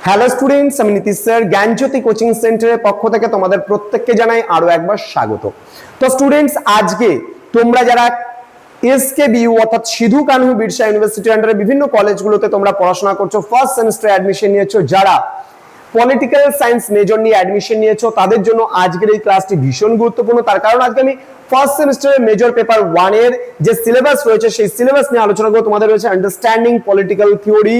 Hello students, আমি Nitish sir জ্ঞানজ্যোতি coaching সেন্টারের পক্ষ থেকে তোমাদের প্রত্যেককে জানাই আরো একবার স্বাগত। তো স্টুডেন্টস, আজকে তোমরা যারা এসকেবিইউ অর্থাৎ সিধু কানহু বিরসা ইউনিভার্সিটির আন্ডারে বিভিন্ন কলেজগুলোতে তোমরা পড়াশোনা করছো, ফার্স্ট সেমিস্টারে অ্যাডমিশন নিয়েছো, যারা পলিটিক্যাল সায়েন্স মেজর নিয়ে অ্যাডমিশন নিয়েছো, তাদের জন্য আজকের এই ক্লাসটি ভীষণ গুরুত্বপূর্ণ। তার কারণ আজকে আমি ফার্স্ট সেমিস্টারের মেজর পেপার 1 এর যে সিলেবাস রয়েছে সেই সিলেবাস নিয়ে আলোচনা করব। তোমাদের রয়েছে আন্ডারস্ট্যান্ডিং পলিটিক্যাল থিওরি।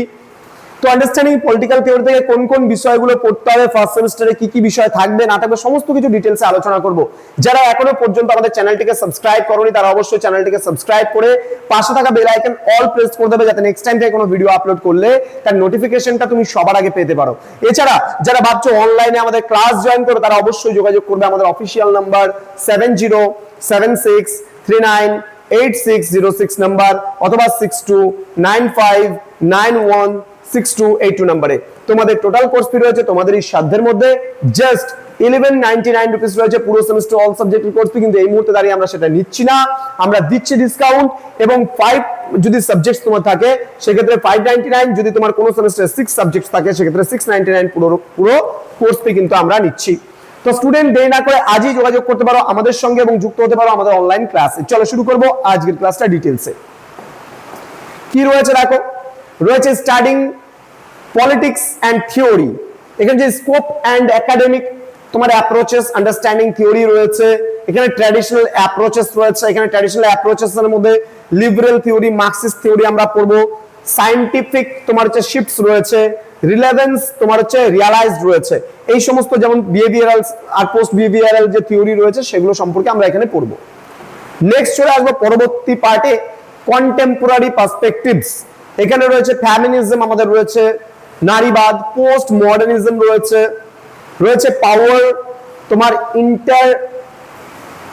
তো আন্ডারস্ট্যান্ডিং পলিটিক্যাল থিওরি থেকে কোন কোন বিষয়গুলো পড়তে হবে, ফার্স্ট সেমিস্টারে কি কি বিষয় থাকবে না থাকবে, সমস্ত কিছু ডিটেইলসে আলোচনা করব। যারা এখনো পর্যন্ত আমাদের চ্যানেলটিকে সাবস্ক্রাইব করোনি তারা অবশ্যই চ্যানেলটিকে সাবস্ক্রাইব করে পাশে থাকা বেল আইকন অল প্রেস করে দেবে, যাতে নেক্সট টাইম থেকে কোনো ভিডিও আপলোড করলে তার নোটিফিকেশনটা তুমি সবার আগে পেতে পারো। এছাড়া যারা ভাবছো অনলাইনে আমাদের ক্লাস জয়েন করবে, তারা অবশ্যই যোগাযোগ করবে আমাদের অফিশিয়াল নাম্বার 7076398606 নাম্বার অথবা 6295916282 নম্বরে। তোমাদের টোটাল কোর্স ফি রয়েছে তোমাদের এই সাধ্যের মধ্যে জাস্ট 1199 রুপিস রয়েছে পুরো সেমিস্টার অল সাবজেক্টের কোর্স ফি। কিন্তু এই মুহূর্তে দাঁড়িয়ে আমরা সেটা নিচ্ছি না, আমরা দিচ্ছি ডিসকাউন্ট। এবং 5 যদি সাবজেক্টস তোমার থাকে সেক্ষেত্রে 599, যদি তোমার কোনো সেমিস্টারে 6 সাবজেক্টস থাকে সেক্ষেত্রে 699 পুরো কোর্স ফি কিন্তু আমরা নিচ্ছি। তো স্টুডেন্ট, দেরি না করে আজই যোগাযোগ করতে পারো আমাদের সঙ্গে এবং যুক্ত হতে পারো আমাদের অনলাইন ক্লাসে। চলো শুরু করব আজকের ক্লাসটা ডিটেইলসে। কি রয়েছে দেখো, রয়েছে স্টাডিং পলিটিক্স এন্ড থিওরি। এখানে যে স্কোপ এন্ড একাডেমিক তোমার অ্যাপ্রোচেস আন্ডারস্ট্যান্ডিং থিওরি রয়েছে, এখানে ট্র্যাডিশনাল অ্যাপ্রোচেস রয়েছে। এখানে ট্র্যাডিশনাল অ্যাপ্রোচেস এর মধ্যে লিবারেল থিওরি, মার্কসিস্ট থিওরি আমরা পড়বো। সায়েন্টিফিক তোমার হচ্ছে শিফটস রয়েছে, রিলেভেন্স তোমার হচ্ছে রিয়ালাইজড রয়েছে। এই সমস্ত যেমন বিহেভিয়ারাল আর পোস্ট বিহেভিয়ারাল যে থিওরি রয়েছে সেগুলো সম্পর্কে আমরা এখানে পড়বো। নেক্সট চলে আসবো পরবর্তী পার্টে, কন্টেম্পোরারি পার্সপেক্টিভস। এখানে রয়েছে ফেমিনিজম, আমাদের রয়েছে নারীবাদ, পোস্ট মডার্নিজম রয়েছে পাওয়ার, তোমার ইন্টার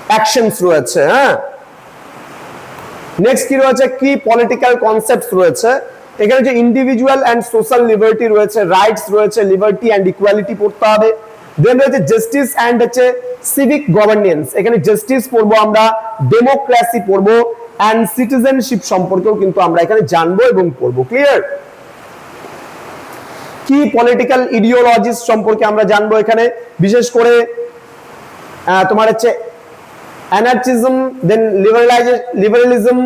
অ্যাকশনস রয়েছে। হ্যাঁ, নেক্সট কি রয়েছে, কি পলিটিক্যাল কনসেপ্টস রয়েছে। এখানে যে ইন্ডিভিজুয়াল এন্ড সোশ্যাল লিবার্টি রয়েছে, রাইটস রয়েছে, লিবার্টি এন্ড ইকুয়ালিটি পড়তে হবে। দেন রয়েছে জাস্টিস এন্ড হচ্ছে সিভিক গভর্নেন্স। এখানে জাস্টিস পড়বো আমরা, ডেমোক্রেসি পড়বো এন্ড সিটিজেনশিপ সম্পর্কেও কিন্তু আমরা এখানে জানবো এবং পড়বো। ক্লিয়ার? কি পলিটিক্যাল ইডিওলজিস সম্পর্কে আমরা জানবো এখানে, বিশেষ করে তোমার হচ্ছে অ্যানার্চিজম, দেন লিবারালিজম,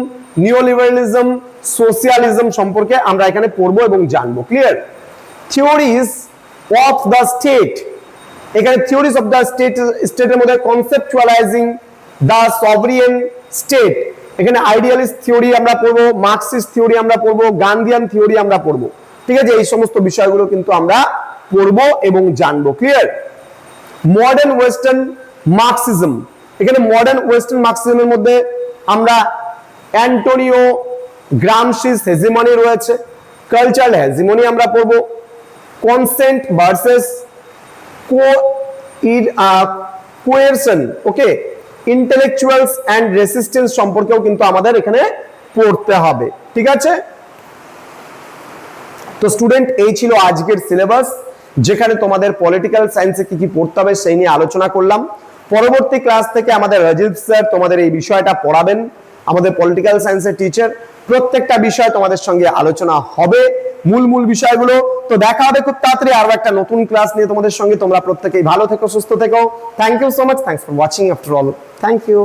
নিওলিবারালিজম, সোশিয়ালিজম সম্পর্কে আমরা এখানে পড়বো এবং জানবো। Clear? Theories of the state. এখানে থিওরিজ অফ দ্য স্টেটের মধ্যে কনসেপচুয়ালাইজিং দ্য সভরিয়েন স্টেট, এখানে আইডিয়ালিস্ট থিওরি আমরা পড়বো, মার্কসিস্ট থিওরি আমরা পড়বো, গান্ধিয়ান থিওরি আমরা পড়বো। ঠিক আছে, এই সমস্ত বিষয়গুলো কিন্তু আমরা পড়বো এবং জানবো। ক্লিয়ার? Modern western Marxism. এখানে মডার্ন ওয়েস্টার্ন মার্কসিজমের মধ্যে আমরা অ্যান্টোনিও গ্রামশিস হেজিমনি রয়েছে, কালচারাল হেজিমনি আমরা পড়বো, consent versus coercion, okay, intellectuals and resistance সম্পর্কেও কিন্তু আমাদের এখানে পড়তে হবে। ঠিক আছে? তো স্টুডেন্ট, এই ছিল আজকের সিলেবাস, যেখানে তোমাদের পলিটিক্যাল সায়েন্সে কি কি পড়তে হবে সেই নিয়ে আলোচনা করলাম। পরবর্তী ক্লাস থেকে আমাদের রাজীব স্যার তোমাদের এই বিষয়টা পড়াবেন, আমাদের পলিটিক্যাল সায়েন্সের টিচার। প্রত্যেকটা বিষয় তোমাদের সঙ্গে আলোচনা হবে, মূল বিষয়গুলো। তো দেখা হবে খুব তাড়াতাড়ি আরো একটা নতুন ক্লাস নিয়ে তোমাদের সঙ্গে। তোমরা প্রত্যেকেই ভালো থেকো, সুস্থ থেকো। Thank you so much, thanks for watching after all. Thank you.